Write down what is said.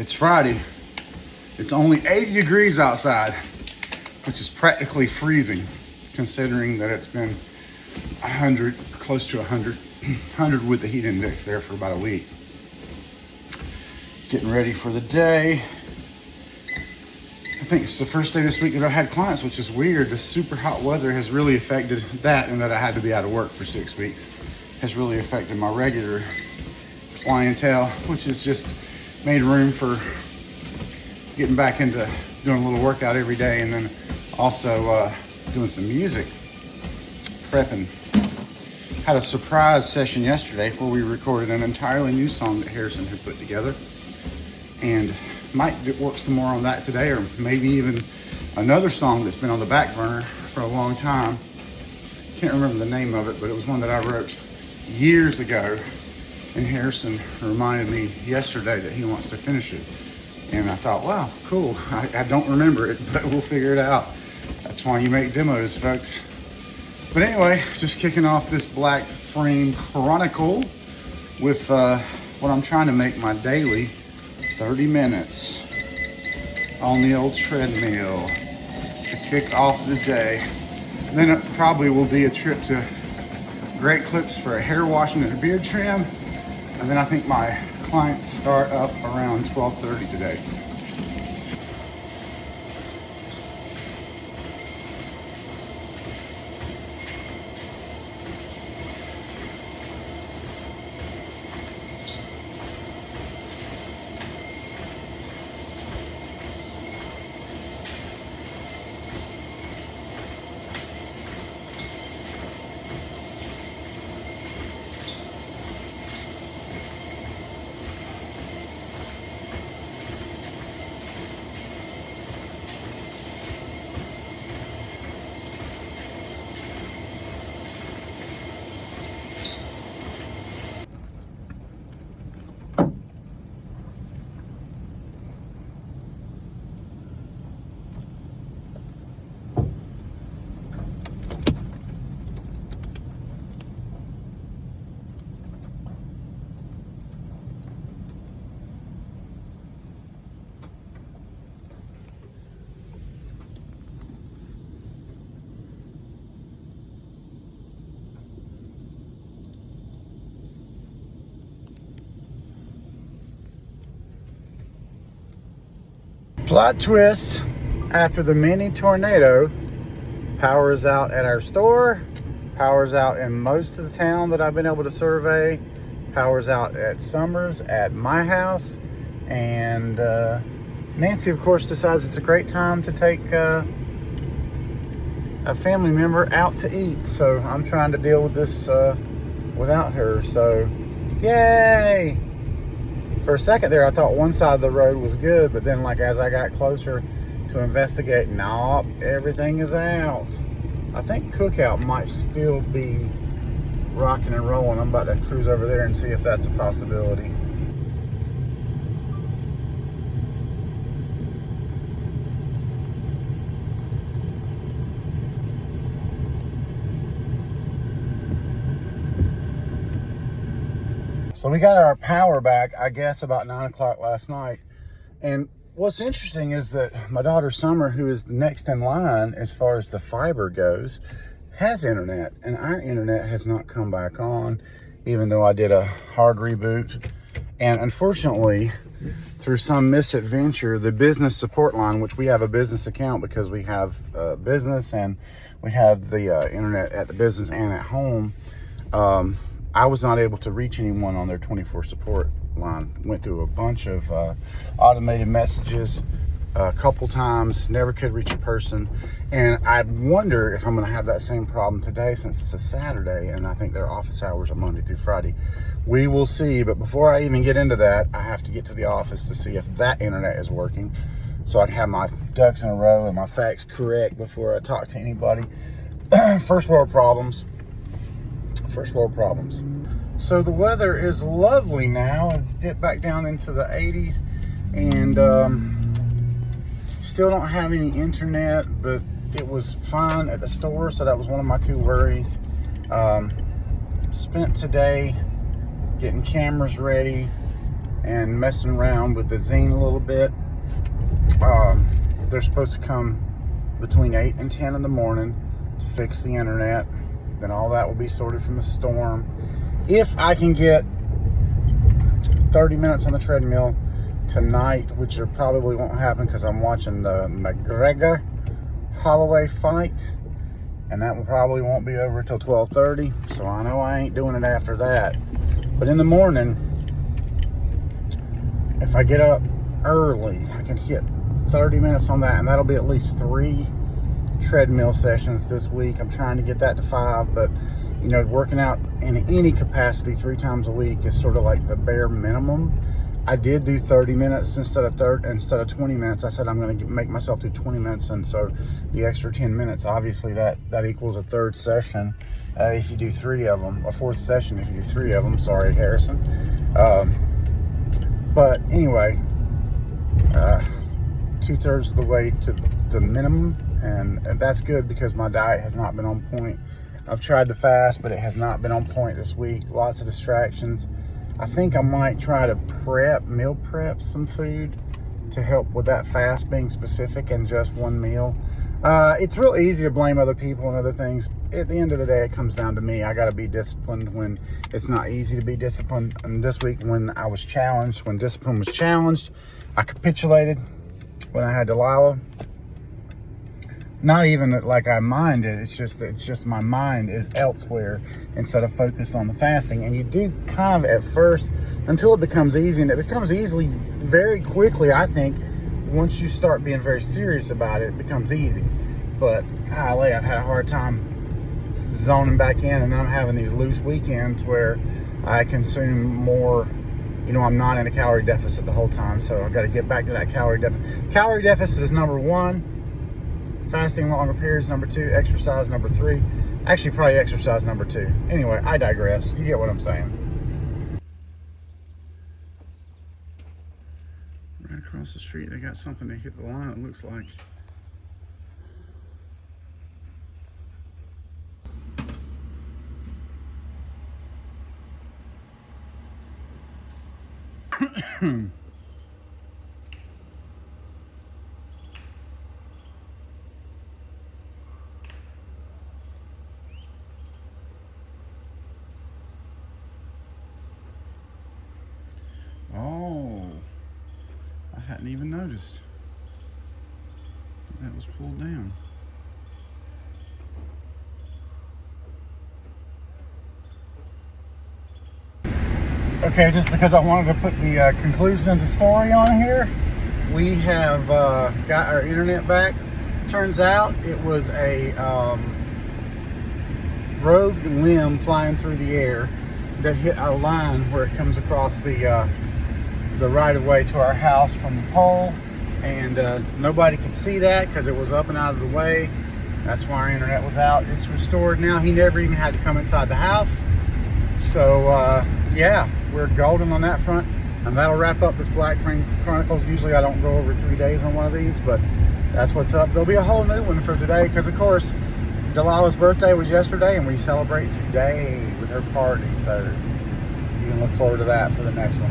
It's Friday. It's only 80 degrees outside, which is practically freezing, considering that it's been 100, close to 100 with the heat index there for about a week. Getting ready for the day. I think it's the first day this week that I've had clients, which is weird. The super hot weather has really affected that, and that I had to be out of work for 6 weeks has really affected my regular clientele, which has just made room for getting back into doing a little workout every day, and then also doing some music, prepping. Had a surprise session yesterday where we recorded an entirely new song that Harrison had put together, and might work some more on that today, or maybe even another song that's been on the back burner for a long time. Can't remember the name of it, but it was one that I wrote years ago, and Harrison reminded me yesterday that he wants to finish it. And I thought, wow, cool. I don't remember it, but we'll figure it out. That's why you make demos, folks. But anyway, just kicking off this BlackFrame Chronicle with what I'm trying to make my daily 30 minutes on the old treadmill to kick off the day. And then it probably will be a trip to Great Clips for a hair washing and a beard trim. And then I think my clients start up around 12:30 today. Plot twist, after the mini tornado, power is out at our store, power's out in most of the town that I've been able to survey, power's out at Summers, at my house, and Nancy, of course, decides it's a great time to take a family member out to eat, so I'm trying to deal with this without her, so yay! For a second there, I thought one side of the road was good, but then, like, as I got closer to investigate, nope, everything is out. I think Cookout might still be rocking and rolling. I'm about to cruise over there and see if that's a possibility. So we got our power back, I guess, about 9 o'clock last night. And what's interesting is that my daughter Summer, who is the next in line as far as the fiber goes, has internet. And our internet has not come back on, even though I did a hard reboot. And unfortunately, through some misadventure, the business support line, which we have a business account because we have business and we have the internet at the business and at home, I was not able to reach anyone on their 24 support line. Went through a bunch of automated messages a couple times, never could reach a person. And I wonder if I'm gonna have that same problem today, since it's a Saturday and I think their office hours are Monday through Friday. We will see, but before I even get into that, I have to get to the office to see if that internet is working, so I can have my ducks in a row and my facts correct before I talk to anybody. First world problems. First world problems. So the weather is lovely now. It's dipped back down into the 80s, and still don't have any internet, but it was fine at the store, so that was one of my two worries. Spent today getting cameras ready, and messing around with the zine a little bit. They're supposed to come between 8 and 10 in the morning to fix the internet. Then all that will be sorted from the storm. If I can get 30 minutes on the treadmill tonight, which probably won't happen because I'm watching the McGregor Holloway fight, and that probably won't be over till 12:30, so I know I ain't doing it after that. But in the morning, if I get up early, I can hit 30 minutes on that, and that'll be at least 3 treadmill sessions this week. I'm trying to get that to 5, but you know, working out in any capacity 3 times a week is sort of like the bare minimum. I did do 30 minutes instead of 20 minutes. I said I'm going to make myself do 20 minutes, and so the extra 10 minutes, obviously that equals a 3rd session if you do 3 of them, a 4th session if you do 3 of them. Sorry, Harrison. But anyway, 2/3 of the way to the minimum, and that's good because my diet has not been on point. I've tried to fast, but it has not been on point this week. Lots of distractions. I think I might try to meal prep some food to help with that fast being specific and just one meal. It's real easy to blame other people and other things. At the end of the day, it comes down to me. I got to be disciplined when it's not easy to be disciplined. And this week when I was challenged, when discipline was challenged, I capitulated when I had Delilah. Not even that like I minded, it's just my mind is elsewhere instead of focused on the fasting. And you do kind of at first until it becomes easy, and it becomes easily very quickly. I think once you start being very serious about it, it becomes easy. But golly, I've had a hard time zoning back in, and then I'm having these loose weekends where I consume more. You know, I'm not in a calorie deficit the whole time, so I've got to get back to that calorie deficit. Calorie deficit is number 1. Fasting longer periods, number 2. Exercise, number 3. Actually, probably exercise, number 2. Anyway, I digress. You get what I'm saying. Right across the street, they got something to hit the line, it looks like. Oh, I hadn't even noticed that was pulled down. Okay, just because I wanted to put the conclusion of the story on here, we have got our internet back. Turns out it was a rogue limb flying through the air that hit our line where it comes across the right-of-way to our house from the pole, and nobody could see that because it was up and out of the way. That's why our internet was out. It's restored now. He never even had to come inside the house. So yeah, we're golden on that front, and that'll wrap up this BlackFrame Chronicles. Usually I don't go over 3 days on one of these, but that's what's up. There'll be a whole new one for today because, of course, Delilah's birthday was yesterday, and we celebrate today with her party. So you can look forward to that for the next one.